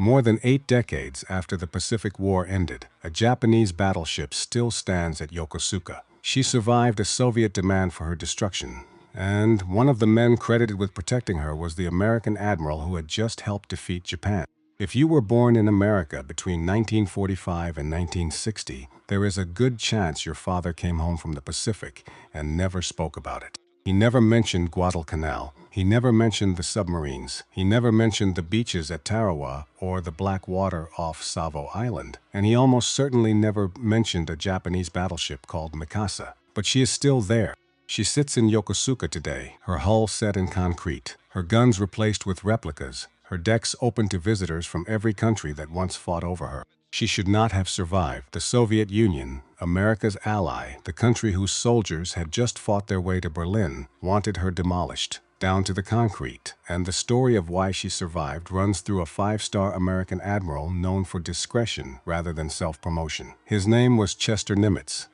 More than 8 decades after the Pacific War ended, a Japanese battleship still stands at Yokosuka. She survived a Soviet demand for her destruction, and one of the men credited with protecting her was the American admiral who had just helped defeat Japan. If you were born in America between 1945 and 1960, there is a good chance your father came home from the Pacific and never spoke about it. He never mentioned Guadalcanal. He never mentioned the submarines. He never mentioned the beaches at Tarawa or the black water off Savo Island. And he almost certainly never mentioned a Japanese battleship called Mikasa. But she is still there. She sits in Yokosuka today, her hull set in concrete, her guns replaced with replicas, her decks open to visitors from every country that once fought over her. She should not have survived. The Soviet Union, America's ally, the country whose soldiers had just fought their way to Berlin, wanted her demolished, down to the concrete, and the story of why she survived runs through a 5-star American admiral known for discretion rather than self-promotion. His name was Chester Nimitz.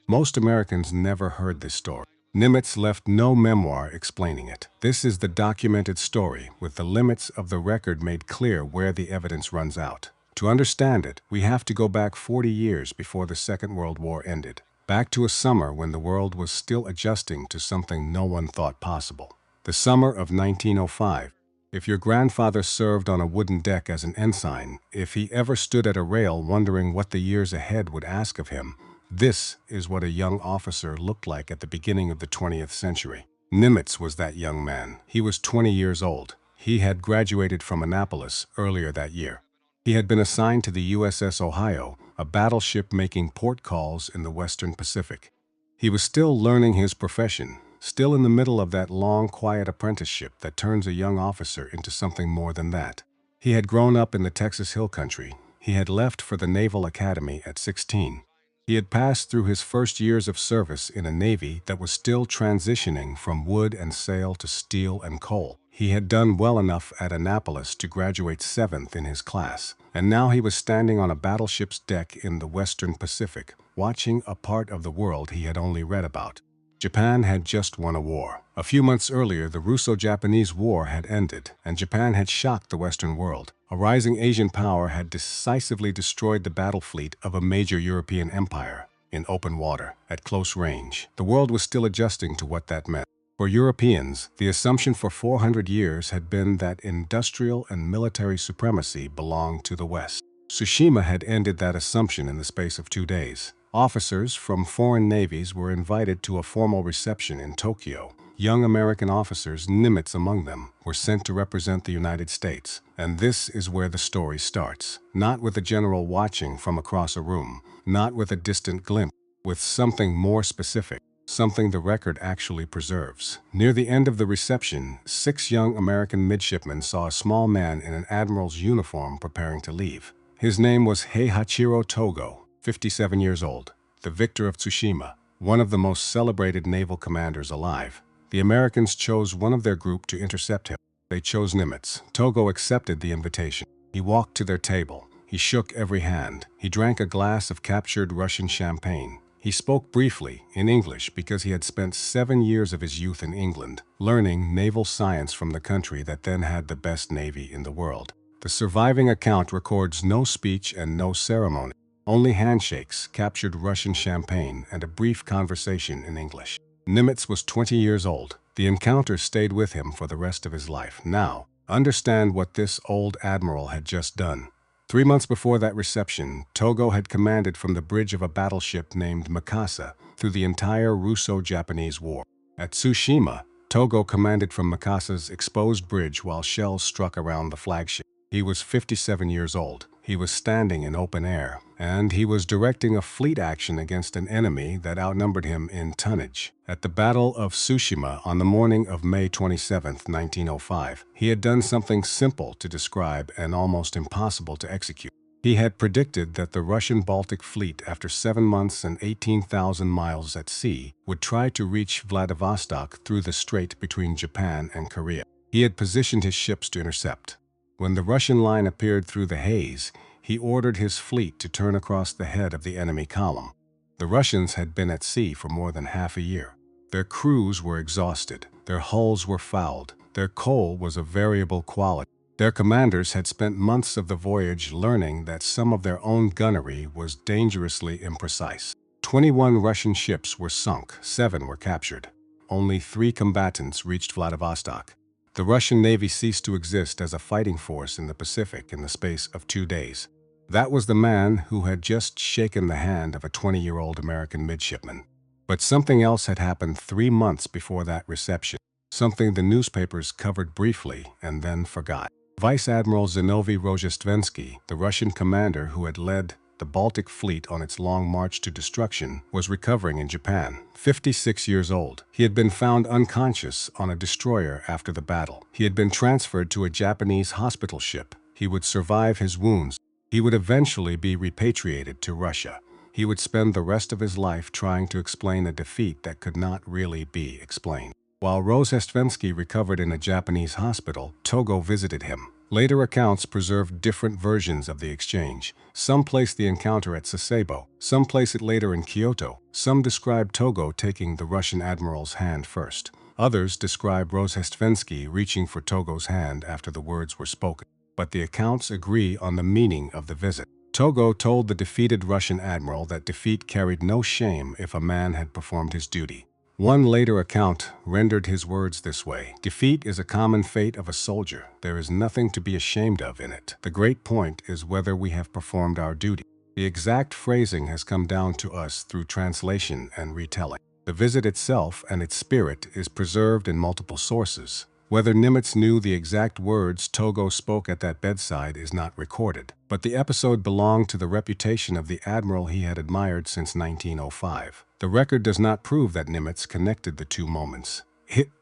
Most Americans never heard this story. Nimitz left no memoir explaining it. This is the documented story, with the limits of the record made clear where the evidence runs out. To understand it, we have to go back 40 years before the Second World War ended, back to a summer when the world was still adjusting to something no one thought possible. The summer of 1905. If your grandfather served on a wooden deck as an ensign, if he ever stood at a rail wondering what the years ahead would ask of him, this is what a young officer looked like at the beginning of the 20th century. Nimitz was that young man. He was 20 years old. He had graduated from Annapolis earlier that year. He had been assigned to the USS Ohio, a battleship making port calls in the Western Pacific. He was still learning his profession, still in the middle of that long, quiet apprenticeship that turns a young officer into something more than that. He had grown up in the Texas Hill Country. He had left for the Naval Academy at 16. He had passed through his first years of service in a Navy that was still transitioning from wood and sail to steel and coal. He had done well enough at Annapolis to graduate 7th in his class, and now he was standing on a battleship's deck in the Western Pacific, watching a part of the world he had only read about. Japan had just won a war. A few months earlier, the Russo-Japanese War had ended, and Japan had shocked the Western world. A rising Asian power had decisively destroyed the battle fleet of a major European empire in open water, at close range. The world was still adjusting to what that meant. For Europeans, the assumption for 400 years had been that industrial and military supremacy belonged to the West. Tsushima had ended that assumption in the space of 2 days. Officers from foreign navies were invited to a formal reception in Tokyo. Young American officers, Nimitz among them, were sent to represent the United States. And this is where the story starts. Not with a general watching from across a room, not with a distant glimpse, with something more specific. Something the record actually preserves. Near the end of the reception, 6 young American midshipmen saw a small man in an admiral's uniform preparing to leave. His name was Heihachiro Togo, 57 years old, the victor of Tsushima, one of the most celebrated naval commanders alive. The Americans chose one of their group to intercept him. They chose Nimitz. Togo accepted the invitation. He walked to their table. He shook every hand. He drank a glass of captured Russian champagne. He spoke briefly, in English, because he had spent 7 years of his youth in England, learning naval science from the country that then had the best navy in the world. The surviving account records no speech and no ceremony, only handshakes, captured Russian champagne, and a brief conversation in English. Nimitz was 20 years old. The encounter stayed with him for the rest of his life. Now, understand what this old admiral had just done. 3 months before that reception, Togo had commanded from the bridge of a battleship named Mikasa through the entire Russo-Japanese War. At Tsushima, Togo commanded from Mikasa's exposed bridge while shells struck around the flagship. He was 57 years old. He was standing in open air, and he was directing a fleet action against an enemy that outnumbered him in tonnage. At the Battle of Tsushima on the morning of May 27, 1905, he had done something simple to describe and almost impossible to execute. He had predicted that the Russian Baltic Fleet, after 7 months and 18,000 miles at sea, would try to reach Vladivostok through the strait between Japan and Korea. He had positioned his ships to intercept. When the Russian line appeared through the haze, he ordered his fleet to turn across the head of the enemy column. The Russians had been at sea for more than half a year. Their crews were exhausted, their hulls were fouled, their coal was of variable quality. Their commanders had spent months of the voyage learning that some of their own gunnery was dangerously imprecise. 21 Russian ships were sunk, 7 were captured. Only 3 combatants reached Vladivostok. The Russian Navy ceased to exist as a fighting force in the Pacific in the space of 2 days. That was the man who had just shaken the hand of a 20-year-old American midshipman. But something else had happened 3 months before that reception, something the newspapers covered briefly and then forgot. Vice Admiral Zinovy Rozhestvensky, the Russian commander who had led the Baltic Fleet on its long march to destruction, was recovering in Japan, 56 years old. He had been found unconscious on a destroyer after the battle. He had been transferred to a Japanese hospital ship. He would survive his wounds. He would eventually be repatriated to Russia. He would spend the rest of his life trying to explain a defeat that could not really be explained. While Rozhestvensky recovered in a Japanese hospital, Togo visited him. Later accounts preserved different versions of the exchange. Some place the encounter at Sasebo, some place it later in Kyoto. Some describe Togo taking the Russian admiral's hand first. Others describe Rozhestvensky reaching for Togo's hand after the words were spoken. But the accounts agree on the meaning of the visit. Togo told the defeated Russian admiral that defeat carried no shame if a man had performed his duty. One later account rendered his words this way: "Defeat is a common fate of a soldier. There is nothing to be ashamed of in it. The great point is whether we have performed our duty." The exact phrasing has come down to us through translation and retelling. The visit itself and its spirit is preserved in multiple sources. Whether Nimitz knew the exact words Togo spoke at that bedside is not recorded, but the episode belonged to the reputation of the admiral he had admired since 1905. The record does not prove that Nimitz connected the two moments.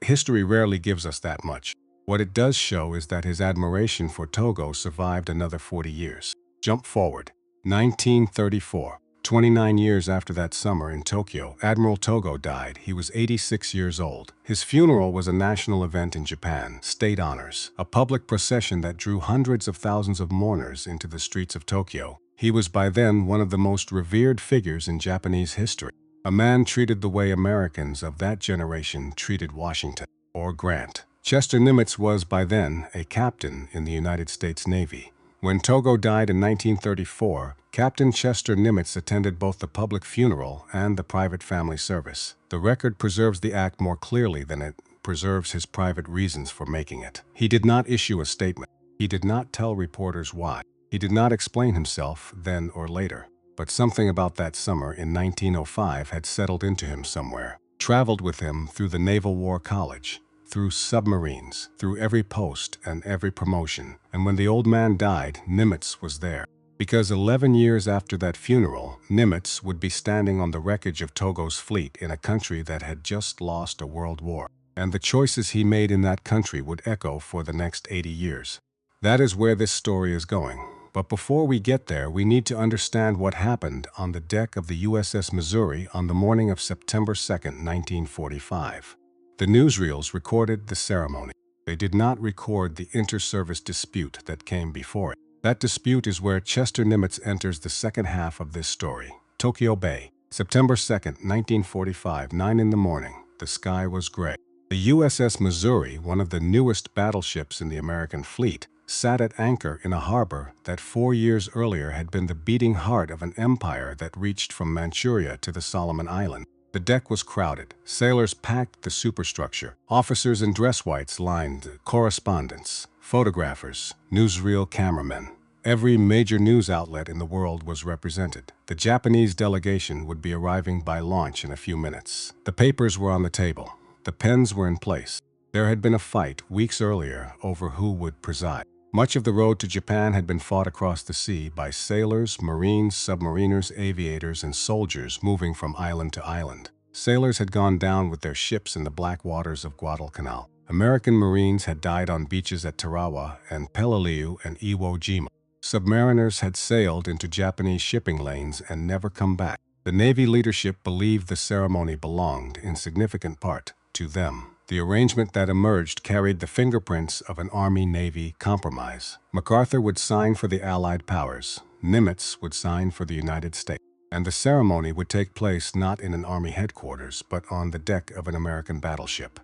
History rarely gives us that much. What it does show is that his admiration for Togo survived another 40 years. Jump forward. 1934. 29 years after that summer in Tokyo, Admiral Togo died. He was 86 years old. His funeral was a national event in Japan, state honors, a public procession that drew hundreds of thousands of mourners into the streets of Tokyo. He was by then one of the most revered figures in Japanese history, a man treated the way Americans of that generation treated Washington or Grant. Chester Nimitz was by then a captain in the United States Navy. When Togo died in 1934, Captain Chester Nimitz attended both the public funeral and the private family service. The record preserves the act more clearly than it preserves his private reasons for making it. He did not issue a statement. He did not tell reporters why. He did not explain himself then or later. But something about that summer in 1905 had settled into him somewhere, traveled with him through the Naval War College, through submarines, through every post and every promotion. And when the old man died, Nimitz was there. Because 11 years after that funeral, Nimitz would be standing on the wreckage of Togo's fleet in a country that had just lost a world war. And the choices he made in that country would echo for the next 80 years. That is where this story is going. But before we get there, we need to understand what happened on the deck of the USS Missouri on the morning of September 2, 1945. The newsreels recorded the ceremony. They did not record the inter-service dispute that came before it. That dispute is where Chester Nimitz enters the second half of this story. Tokyo Bay, September 2, 1945, 9 in the morning. The sky was gray. The USS Missouri, one of the newest battleships in the American fleet, sat at anchor in a harbor that 4 years earlier had been the beating heart of an empire that reached from Manchuria to the Solomon Islands. The deck was crowded. Sailors packed the superstructure. Officers in dress whites lined correspondents, photographers, newsreel cameramen. Every major news outlet in the world was represented. The Japanese delegation would be arriving by launch in a few minutes. The papers were on the table. The pens were in place. There had been a fight weeks earlier over who would preside. Much of the road to Japan had been fought across the sea by sailors, marines, submariners, aviators, and soldiers moving from island to island. Sailors had gone down with their ships in the black waters of Guadalcanal. American Marines had died on beaches at Tarawa and Peleliu and Iwo Jima. Submariners had sailed into Japanese shipping lanes and never come back. The Navy leadership believed the ceremony belonged, in significant part, to them. The arrangement that emerged carried the fingerprints of an Army-Navy compromise. MacArthur would sign for the Allied powers. Nimitz would sign for the United States. And the ceremony would take place not in an Army headquarters, but on the deck of an American battleship.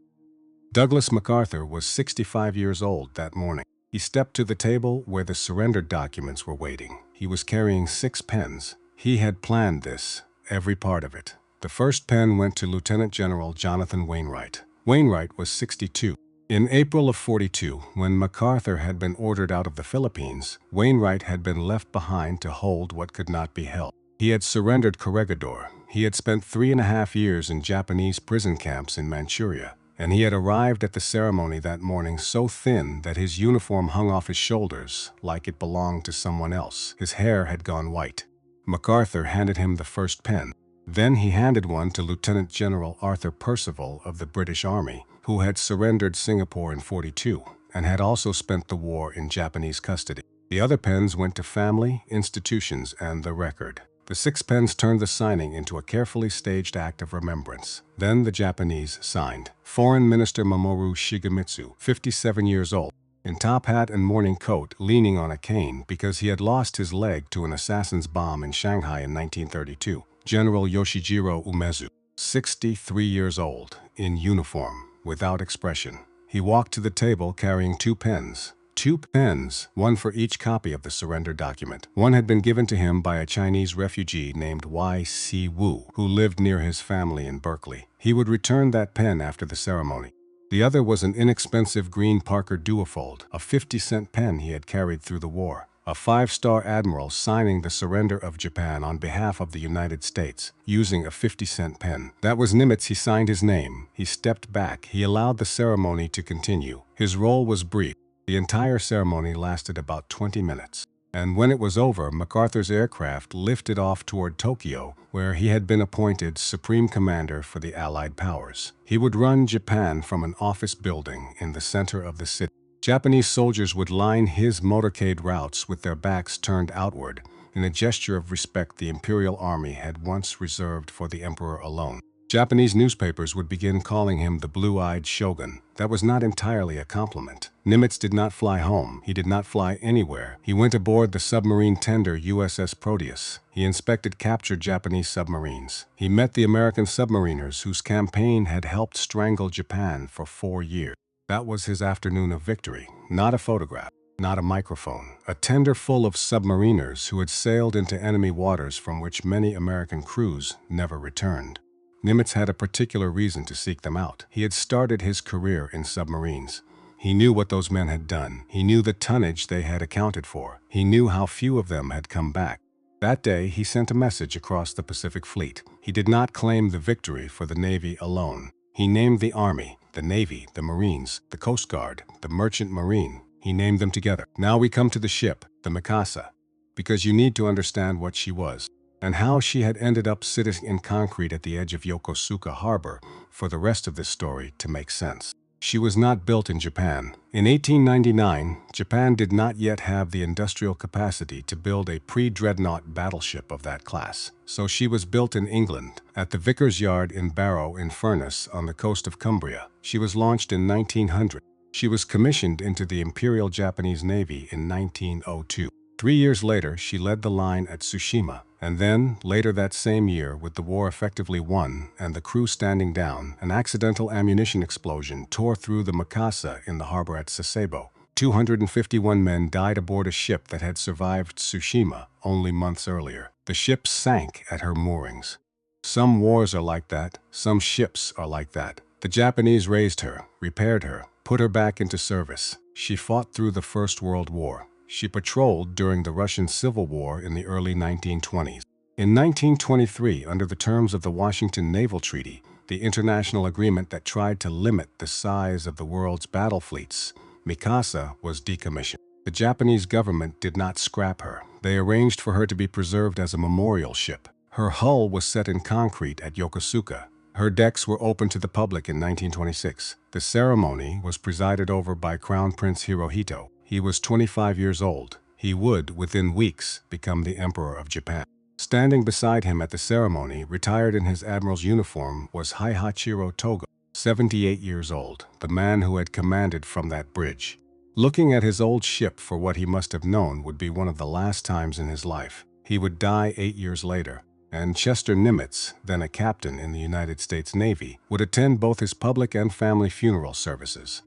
Douglas MacArthur was 65 years old that morning. He stepped to the table where the surrender documents were waiting. He was carrying 6 pens. He had planned this, every part of it. The first pen went to Lieutenant General Jonathan Wainwright. Wainwright was 62. In April of 42, when MacArthur had been ordered out of the Philippines, Wainwright had been left behind to hold what could not be held. He had surrendered Corregidor. He had spent 3.5 years in Japanese prison camps in Manchuria, and he had arrived at the ceremony that morning so thin that his uniform hung off his shoulders like it belonged to someone else. His hair had gone white. MacArthur handed him the first pen. Then he handed one to Lieutenant General Arthur Percival of the British Army, who had surrendered Singapore in 42 and had also spent the war in Japanese custody. The other pens went to family, institutions, and the record. The 6 pens turned the signing into a carefully staged act of remembrance. Then the Japanese signed. Foreign Minister Mamoru Shigemitsu, 57 years old, in top hat and morning coat, leaning on a cane because he had lost his leg to an assassin's bomb in Shanghai in 1932. General Yoshijiro Umezu, 63 years old, in uniform, without expression. He walked to the table carrying 2 pens. 2 pens, one for each copy of the surrender document. One had been given to him by a Chinese refugee named Y.C. Wu, who lived near his family in Berkeley. He would return that pen after the ceremony. The other was an inexpensive green Parker Duofold, a 50-cent pen he had carried through the war. A 5-star admiral signing the surrender of Japan on behalf of the United States, using a 50-cent pen. That was Nimitz. He signed his name. He stepped back. He allowed the ceremony to continue. His role was brief. The entire ceremony lasted about 20 minutes. And when it was over, MacArthur's aircraft lifted off toward Tokyo, where he had been appointed Supreme Commander for the Allied Powers. He would run Japan from an office building in the center of the city. Japanese soldiers would line his motorcade routes with their backs turned outward, in a gesture of respect the Imperial Army had once reserved for the Emperor alone. Japanese newspapers would begin calling him the blue-eyed shogun. That was not entirely a compliment. Nimitz did not fly home. He did not fly anywhere. He went aboard the submarine tender USS Proteus. He inspected captured Japanese submarines. He met the American submariners whose campaign had helped strangle Japan for 4 years. That was his afternoon of victory, not a photograph, not a microphone. A tender full of submariners who had sailed into enemy waters from which many American crews never returned. Nimitz had a particular reason to seek them out. He had started his career in submarines. He knew what those men had done. He knew the tonnage they had accounted for. He knew how few of them had come back. That day, he sent a message across the Pacific Fleet. He did not claim the victory for the Navy alone. He named the Army, the Navy, the Marines, the Coast Guard, the Merchant Marine. He named them together. Now we come to the ship, the Mikasa, because you need to understand what she was, and how she had ended up sitting in concrete at the edge of Yokosuka Harbor for the rest of this story to make sense. She was not built in Japan. In 1899, Japan did not yet have the industrial capacity to build a pre-dreadnought battleship of that class. So she was built in England, at the Vickers Yard in Barrow-in-Furness on the coast of Cumbria. She was launched in 1900. She was commissioned into the Imperial Japanese Navy in 1902. 3 years later, she led the line at Tsushima, and then, later that same year, with the war effectively won and the crew standing down, an accidental ammunition explosion tore through the Mikasa in the harbor at Sasebo. 251 men died aboard a ship that had survived Tsushima only months earlier. The ship sank at her moorings. Some wars are like that. Some ships are like that. The Japanese raised her, repaired her, put her back into service. She fought through the First World War. She patrolled during the Russian Civil War in the early 1920s. In 1923, under the terms of the Washington Naval Treaty, the international agreement that tried to limit the size of the world's battle fleets, Mikasa was decommissioned. The Japanese government did not scrap her. They arranged for her to be preserved as a memorial ship. Her hull was set in concrete at Yokosuka. Her decks were open to the public in 1926. The ceremony was presided over by Crown Prince Hirohito. He was 25 years old. He would, within weeks, become the Emperor of Japan. Standing beside him at the ceremony, retired in his admiral's uniform, was Haihachiro Togo, 78 years old, the man who had commanded from that bridge. Looking at his old ship for what he must have known would be one of the last times in his life. He would die 8 years later, and Chester Nimitz, then a captain in the United States Navy, would attend both his public and family funeral services.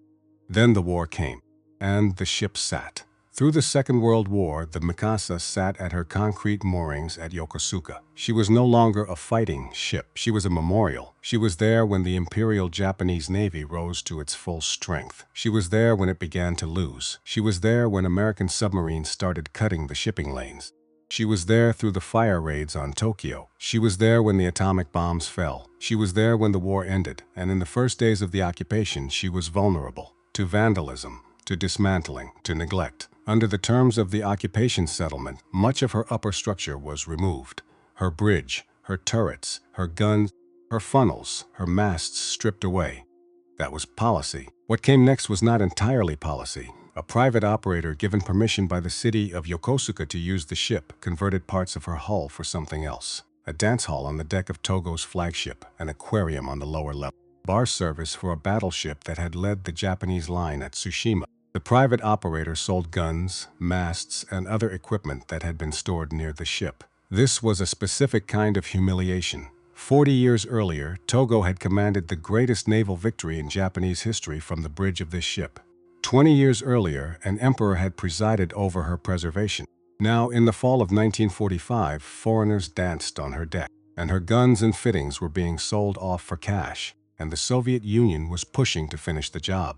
Then the war came. and the ship sat. Through the Second World War, the Mikasa sat at her concrete moorings at Yokosuka. She was no longer a fighting ship. She was a memorial. She was there when the Imperial Japanese Navy rose to its full strength. She was there when it began to lose. She was there when American submarines started cutting the shipping lanes. She was there through the fire raids on Tokyo. She was there when the atomic bombs fell. She was there when the war ended, and in the first days of the occupation, she was vulnerable to vandalism, to dismantling, to neglect. Under the terms of the occupation settlement, much of her upper structure was removed. Her bridge, her turrets, her guns, her funnels, her masts stripped away. That was policy. What came next was not entirely policy. A private operator given permission by the city of Yokosuka to use the ship converted parts of her hull for something else. A dance hall on the deck of Togo's flagship, an aquarium on the lower level, bar service for a battleship that had led the Japanese line at Tsushima. The private operator sold guns, masts, and other equipment that had been stored near the ship. This was a specific kind of humiliation. 40 years earlier, Togo had commanded the greatest naval victory in Japanese history from the bridge of this ship. 20 years earlier, an emperor had presided over her preservation. Now, in the fall of 1945, foreigners danced on her deck, and her guns and fittings were being sold off for cash, and the Soviet Union was pushing to finish the job.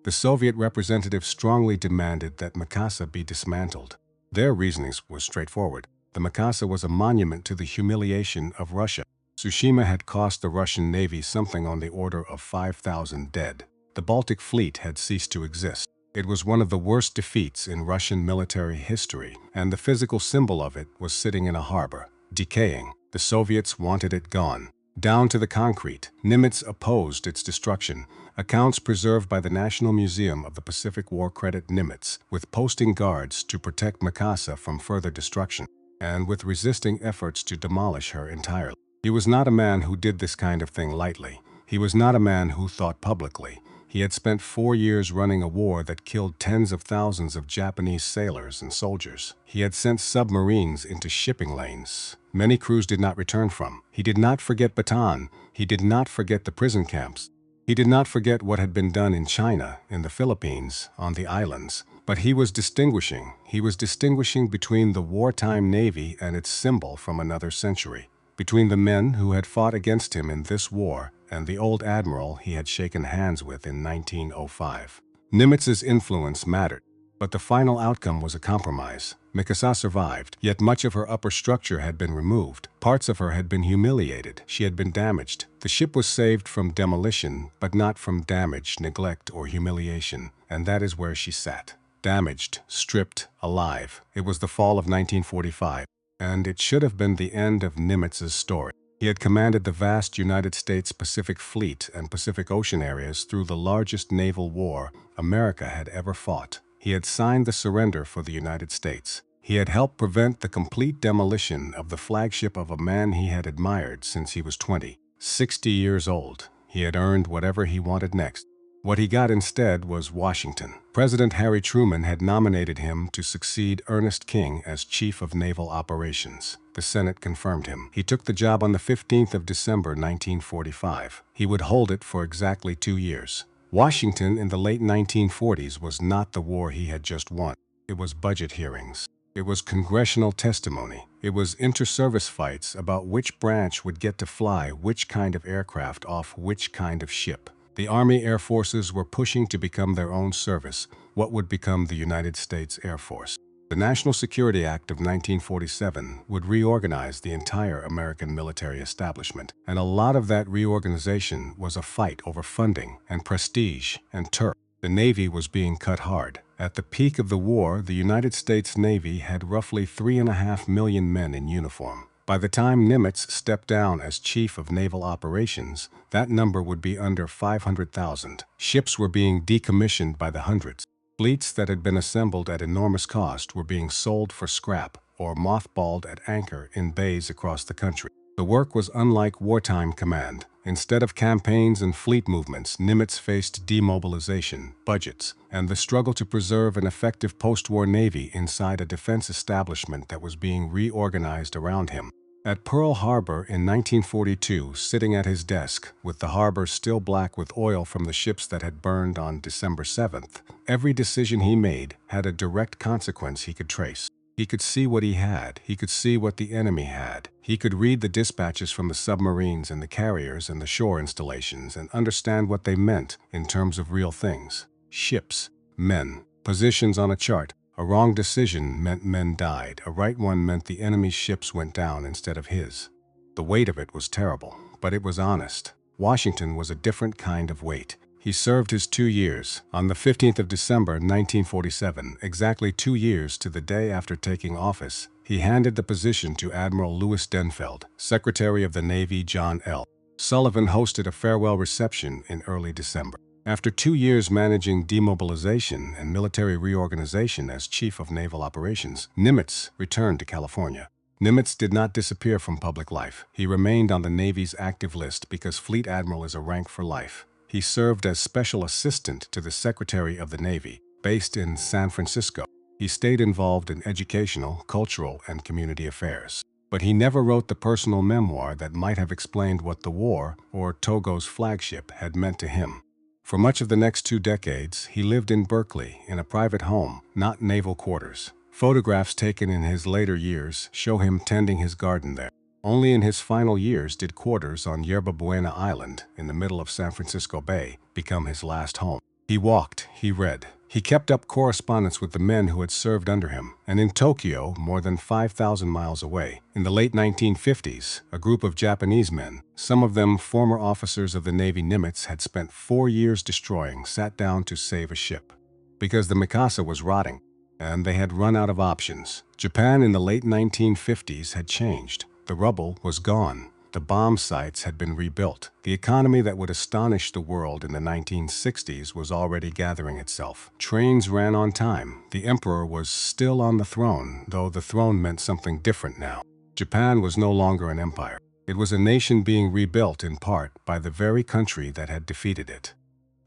The Soviet representatives strongly demanded that Mikasa be dismantled. Their reasonings were straightforward. The Mikasa was a monument to the humiliation of Russia. Tsushima had cost the Russian Navy something on the order of 5,000 dead. The Baltic Fleet had ceased to exist. It was one of the worst defeats in Russian military history, and the physical symbol of it was sitting in a harbor, decaying. The Soviets wanted it gone. Down to the concrete, Nimitz opposed its destruction. Accounts preserved by the National Museum of the Pacific War credit Nimitz with posting guards to protect Mikasa from further destruction, and with resisting efforts to demolish her entirely. He was not a man who did this kind of thing lightly. He was not a man who thought publicly. He had spent 4 years running a war that killed tens of thousands of Japanese sailors and soldiers. He had sent submarines into shipping lanes many crews did not return from. He did not forget Bataan. He did not forget the prison camps. He did not forget what had been done in China, in the Philippines, on the islands. But he was distinguishing. He was distinguishing between the wartime Navy and its symbol from another century, between the men who had fought against him in this war and the old admiral he had shaken hands with in 1905. Nimitz's influence mattered, but the final outcome was a compromise. Mikasa survived, yet much of her upper structure had been removed. Parts of her had been humiliated. She had been damaged. The ship was saved from demolition, but not from damage, neglect, or humiliation, and that is where she sat. Damaged, stripped, alive. It was the fall of 1945, and it should have been the end of Nimitz's story. He had commanded the vast United States Pacific Fleet and Pacific Ocean areas through the largest naval war America had ever fought. He had signed the surrender for the United States. He had helped prevent the complete demolition of the flagship of a man he had admired since he was 20. 60 years old, he had earned whatever he wanted next. What he got instead was Washington. President Harry Truman had nominated him to succeed Ernest King as Chief of Naval Operations. The Senate confirmed him. He took the job on the 15th of December 1945. He would hold it for exactly 2 years. Washington in the late 1940s was not the war he had just won. It was budget hearings. It was congressional testimony. It was inter-service fights about which branch would get to fly which kind of aircraft off which kind of ship. The Army Air Forces were pushing to become their own service, what would become the United States Air Force. The National Security Act of 1947 would reorganize the entire American military establishment, and a lot of that reorganization was a fight over funding and prestige and turf. The Navy was being cut hard. At the peak of the war, the United States Navy had roughly 3.5 million men in uniform. By the time Nimitz stepped down as Chief of Naval Operations, that number would be under 500,000. Ships were being decommissioned by the hundreds. Fleets that had been assembled at enormous cost were being sold for scrap or mothballed at anchor in bays across the country. The work was unlike wartime command. Instead of campaigns and fleet movements, Nimitz faced demobilization, budgets, and the struggle to preserve an effective post-war navy inside a defense establishment that was being reorganized around him. At Pearl Harbor in 1942, sitting at his desk, with the harbor still black with oil from the ships that had burned on December 7th, every decision he made had a direct consequence he could trace. He could see what he had. He could see what the enemy had. He could read the dispatches from the submarines and the carriers and the shore installations and understand what they meant in terms of real things. Ships, men, positions on a chart. A wrong decision meant men died. A right one meant the enemy's ships went down instead of his. The weight of it was terrible, but it was honest. Washington was a different kind of weight. He served his 2 years. On the 15th of December, 1947, exactly 2 years to the day after taking office, he handed the position to Admiral Louis Denfeld, Secretary of the Navy John L. Sullivan hosted a farewell reception in early December. After 2 years managing demobilization and military reorganization as Chief of Naval Operations, Nimitz returned to California. Nimitz did not disappear from public life. He remained on the Navy's active list because Fleet Admiral is a rank for life. He served as Special Assistant to the Secretary of the Navy, based in San Francisco. He stayed involved in educational, cultural, and community affairs. But he never wrote the personal memoir that might have explained what the war, or Togo's flagship, had meant to him. For much of the next 2 decades, he lived in Berkeley in a private home, not naval quarters. Photographs taken in his later years show him tending his garden there. Only in his final years did quarters on Yerba Buena Island, in the middle of San Francisco Bay, become his last home. He walked, he read. He kept up correspondence with the men who had served under him, and in Tokyo, more than 5,000 miles away, in the late 1950s, a group of Japanese men, some of them former officers of the Navy Nimitz, had spent 4 years destroying, sat down to save a ship. Because the Mikasa was rotting, and they had run out of options. Japan in the late 1950s had changed. The rubble was gone. The bomb sites had been rebuilt. The economy that would astonish the world in the 1960s was already gathering itself. Trains ran on time. The emperor was still on the throne, though the throne meant something different now. Japan was no longer an empire. It was a nation being rebuilt in part by the very country that had defeated it.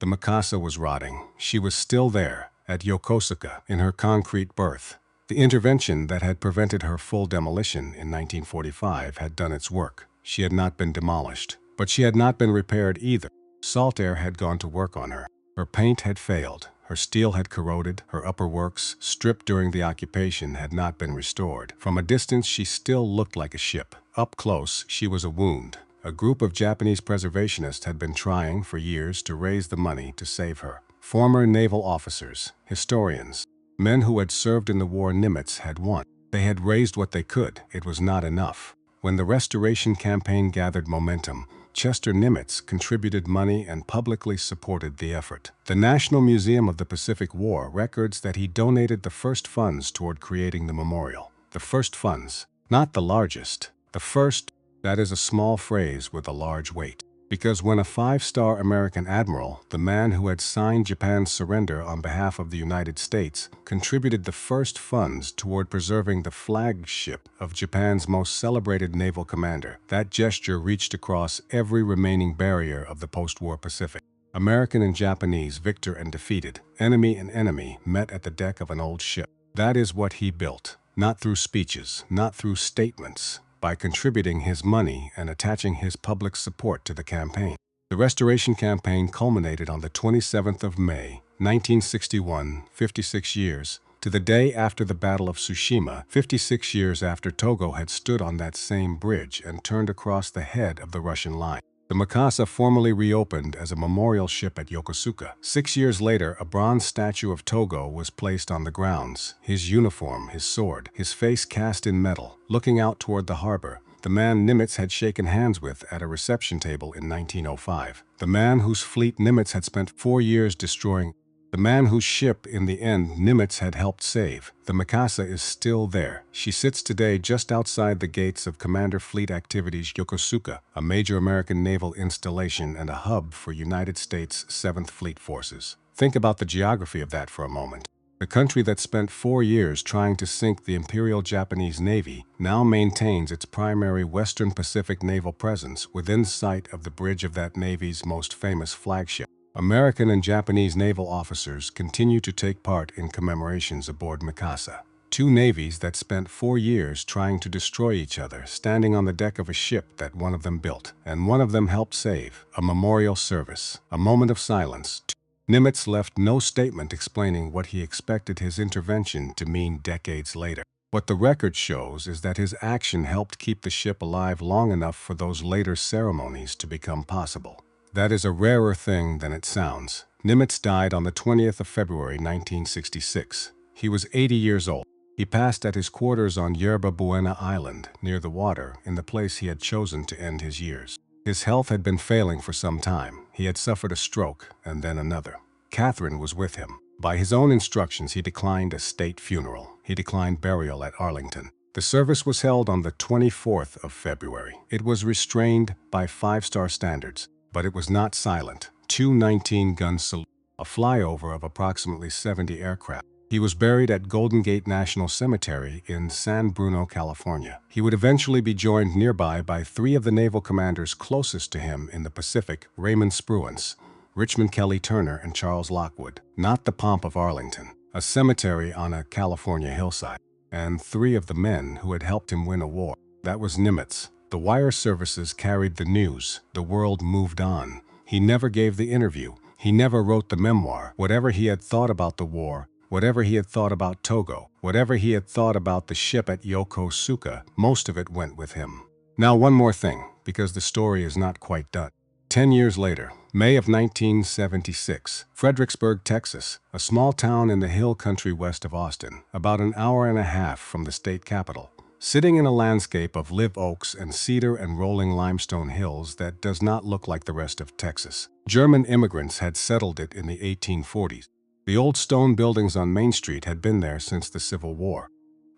The Mikasa was rotting. She was still there, at Yokosuka, in her concrete berth. The intervention that had prevented her full demolition in 1945 had done its work. She had not been demolished, but she had not been repaired either. Salt air had gone to work on her. Her paint had failed. Her steel had corroded. Her upper works, stripped during the occupation, had not been restored. From a distance, she still looked like a ship. Up close, she was a wound. A group of Japanese preservationists had been trying for years to raise the money to save her. Former naval officers, historians, men who had served in the war Nimitz had won. They had raised what they could. It was not enough. When the restoration campaign gathered momentum, Chester Nimitz contributed money and publicly supported the effort. The National Museum of the Pacific War records that he donated the first funds toward creating the memorial. The first funds, not the largest. The first, that is a small phrase with a large weight. Because when a 5-star American admiral, the man who had signed Japan's surrender on behalf of the United States, contributed the first funds toward preserving the flagship of Japan's most celebrated naval commander, that gesture reached across every remaining barrier of the post-war Pacific. American and Japanese, victor and defeated, enemy and enemy, met at the deck of an old ship. That is what he built, not through speeches, not through statements, by contributing his money and attaching his public support to the campaign. The restoration campaign culminated on the 27th of May, 1961, 56 years, to the day after the Battle of Tsushima, 56 years after Togo had stood on that same bridge and turned across the head of the Russian line. The Mikasa formally reopened as a memorial ship at Yokosuka. 6 years later, a bronze statue of Togo was placed on the grounds, his uniform, his sword, his face cast in metal, looking out toward the harbor, the man Nimitz had shaken hands with at a reception table in 1905, the man whose fleet Nimitz had spent 4 years destroying, the man whose ship, in the end, Nimitz had helped save. The Mikasa is still there. She sits today just outside the gates of Commander Fleet Activities Yokosuka, a major American naval installation and a hub for United States 7th Fleet Forces. Think about the geography of that for a moment. The country that spent 4 years trying to sink the Imperial Japanese Navy now maintains its primary Western Pacific naval presence within sight of the bridge of that Navy's most famous flagship. American and Japanese naval officers continue to take part in commemorations aboard Mikasa. Two navies that spent 4 years trying to destroy each other, standing on the deck of a ship that one of them built, and one of them helped save. A memorial service, a moment of silence. Nimitz left no statement explaining what he expected his intervention to mean decades later. What the record shows is that his action helped keep the ship alive long enough for those later ceremonies to become possible. That is a rarer thing than it sounds. Nimitz died on the 20th of February 1966. He was 80 years old. He passed at his quarters on Yerba Buena Island, near the water, in the place he had chosen to end his years. His health had been failing for some time. He had suffered a stroke, and then another. Catherine was with him. By his own instructions, he declined a state funeral. He declined burial at Arlington. The service was held on the 24th of February. It was restrained by five-star standards, but it was not silent. Two 19-gun salutes, a flyover of approximately 70 aircraft. He was buried at Golden Gate National Cemetery in San Bruno, California. He would eventually be joined nearby by three of the naval commanders closest to him in the Pacific, Raymond Spruance, Richmond Kelly Turner, and Charles Lockwood. Not the pomp of Arlington, a cemetery on a California hillside, and three of the men who had helped him win a war. That was Nimitz. The wire services carried the news. The world moved on. He never gave the interview. He never wrote the memoir. Whatever he had thought about the war, whatever he had thought about Togo, whatever he had thought about the ship at Yokosuka, most of it went with him. Now one more thing, because the story is not quite done. 10 years later, May of 1976, Fredericksburg, Texas, a small town in the hill country west of Austin, about an hour and a half from the state capital. Sitting in a landscape of live oaks and cedar and rolling limestone hills that does not look like the rest of Texas. German immigrants had settled it in the 1840s. The old stone buildings on Main Street had been there since the Civil War.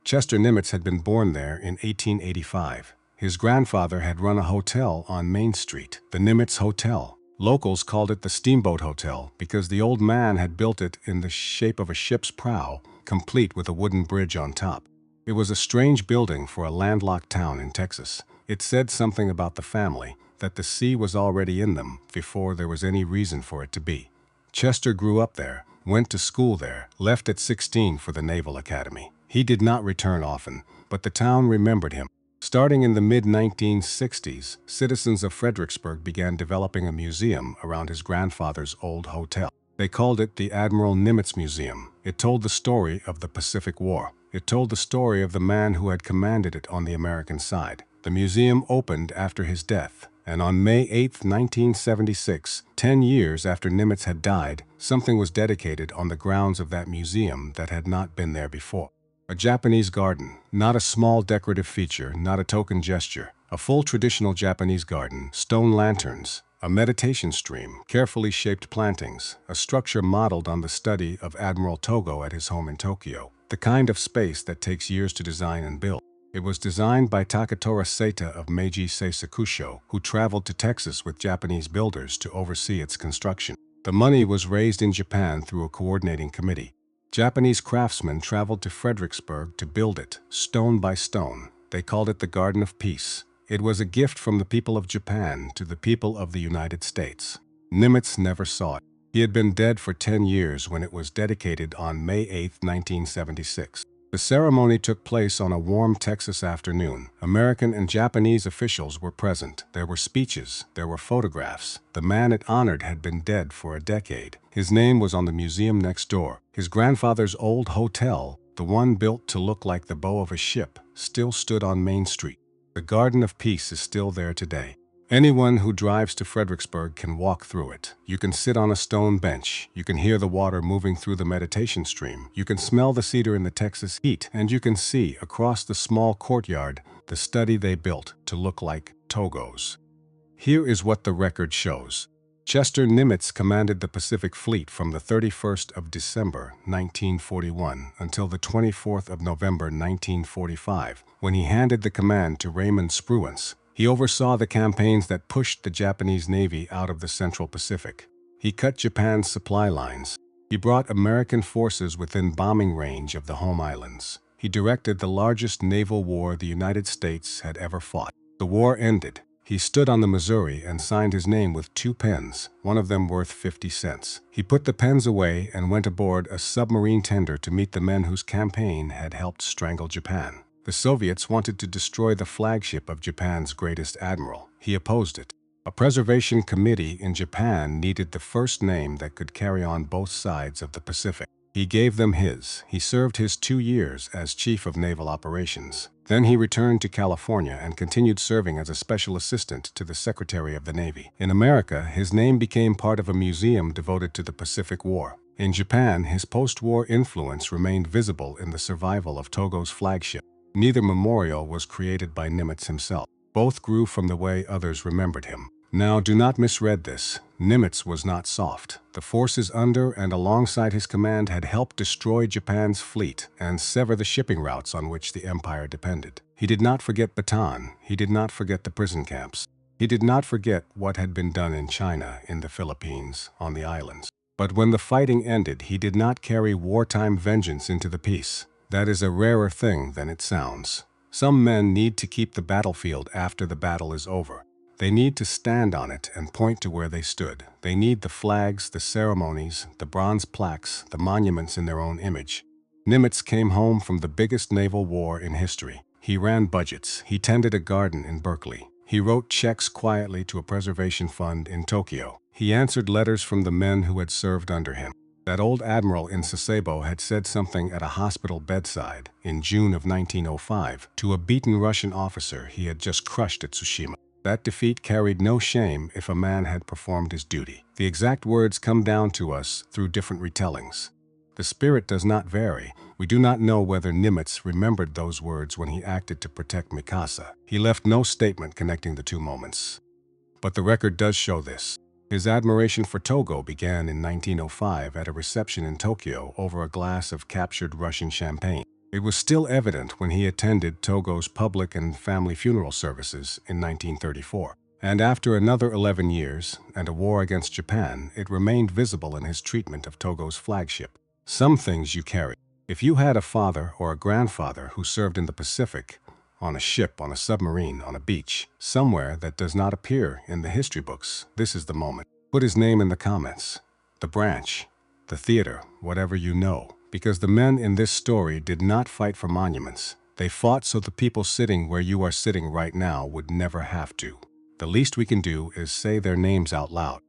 Chester Nimitz had been born there in 1885. His grandfather had run a hotel on Main Street, the Nimitz Hotel. Locals called it the Steamboat Hotel because the old man had built it in the shape of a ship's prow, complete with a wooden bridge on top. It was a strange building for a landlocked town in Texas. It said something about the family, that the sea was already in them before there was any reason for it to be. Chester grew up there, went to school there, left at 16 for the Naval Academy. He did not return often, but the town remembered him. Starting in the mid-1960s, citizens of Fredericksburg began developing a museum around his grandfather's old hotel. They called it the Admiral Nimitz Museum. It told the story of the Pacific War. It told the story of the man who had commanded it on the American side. The museum opened after his death, and on May 8, 1976, 10 years after Nimitz had died, something was dedicated on the grounds of that museum that had not been there before. A Japanese garden, not a small decorative feature, not a token gesture. A full traditional Japanese garden, stone lanterns, a meditation stream, carefully shaped plantings, a structure modeled on the study of Admiral Togo at his home in Tokyo. The kind of space that takes years to design and build. It was designed by Takatora Seita of Meiji Seisakusho, who traveled to Texas with Japanese builders to oversee its construction. The money was raised in Japan through a coordinating committee. Japanese craftsmen traveled to Fredericksburg to build it, stone by stone. They called it the Garden of Peace. It was a gift from the people of Japan to the people of the United States. Nimitz never saw it. He had been dead for 10 years when it was dedicated on May 8, 1976. The ceremony took place on a warm Texas afternoon. American and Japanese officials were present. There were speeches. There were photographs. The man it honored had been dead for a decade. His name was on the museum next door. His grandfather's old hotel, the one built to look like the bow of a ship, still stood on Main Street. The Garden of Peace is still there today. Anyone who drives to Fredericksburg can walk through it. You can sit on a stone bench. You can hear the water moving through the meditation stream. You can smell the cedar in the Texas heat, and you can see, across the small courtyard, the study they built to look like Togo's. Here is what the record shows. Chester Nimitz commanded the Pacific Fleet from the 31st of December, 1941, until the 24th of November, 1945, when he handed the command to Raymond Spruance. He oversaw the campaigns that pushed the Japanese Navy out of the Central Pacific. He cut Japan's supply lines. He brought American forces within bombing range of the home islands. He directed the largest naval war the United States had ever fought. The war ended. He stood on the Missouri and signed his name with 2 pens, one of them worth 50 cents. He put the pens away and went aboard a submarine tender to meet the men whose campaign had helped strangle Japan. The Soviets wanted to destroy the flagship of Japan's greatest admiral. He opposed it. A preservation committee in Japan needed the first name that could carry on both sides of the Pacific. He gave them his. He served his 2 years as Chief of Naval Operations. Then he returned to California and continued serving as a special assistant to the Secretary of the Navy. In America, his name became part of a museum devoted to the Pacific War. In Japan, his post-war influence remained visible in the survival of Togo's flagship. Neither memorial was created by Nimitz himself. Both grew from the way others remembered him. Now, do not misread this. Nimitz was not soft. The forces under and alongside his command had helped destroy Japan's fleet and sever the shipping routes on which the empire depended. He did not forget Bataan. He did not forget the prison camps. He did not forget what had been done in China, in the Philippines, on the islands. But when the fighting ended, he did not carry wartime vengeance into the peace. That is a rarer thing than it sounds. Some men need to keep the battlefield after the battle is over. They need to stand on it and point to where they stood. They need the flags, the ceremonies, the bronze plaques, the monuments in their own image. Nimitz came home from the biggest naval war in history. He ran budgets. He tended a garden in Berkeley. He wrote checks quietly to a preservation fund in Tokyo. He answered letters from the men who had served under him. That old admiral in Sasebo had said something at a hospital bedside in June of 1905 to a beaten Russian officer he had just crushed at Tsushima. That defeat carried no shame if a man had performed his duty. The exact words come down to us through different retellings. The spirit does not vary. We do not know whether Nimitz remembered those words when he acted to protect Mikasa. He left no statement connecting the two moments. But the record does show this. His admiration for Togo began in 1905 at a reception in Tokyo over a glass of captured Russian champagne. It was still evident when he attended Togo's public and family funeral services in 1934. And after another 11 years and a war against Japan, it remained visible in his treatment of Togo's flagship. Some things you carry. If you had a father or a grandfather who served in the Pacific, on a ship, on a submarine, on a beach, somewhere that does not appear in the history books, this is the moment. Put his name in the comments. The branch, the theater, whatever you know. Because the men in this story did not fight for monuments. They fought so the people sitting where you are sitting right now would never have to. The least we can do is say their names out loud.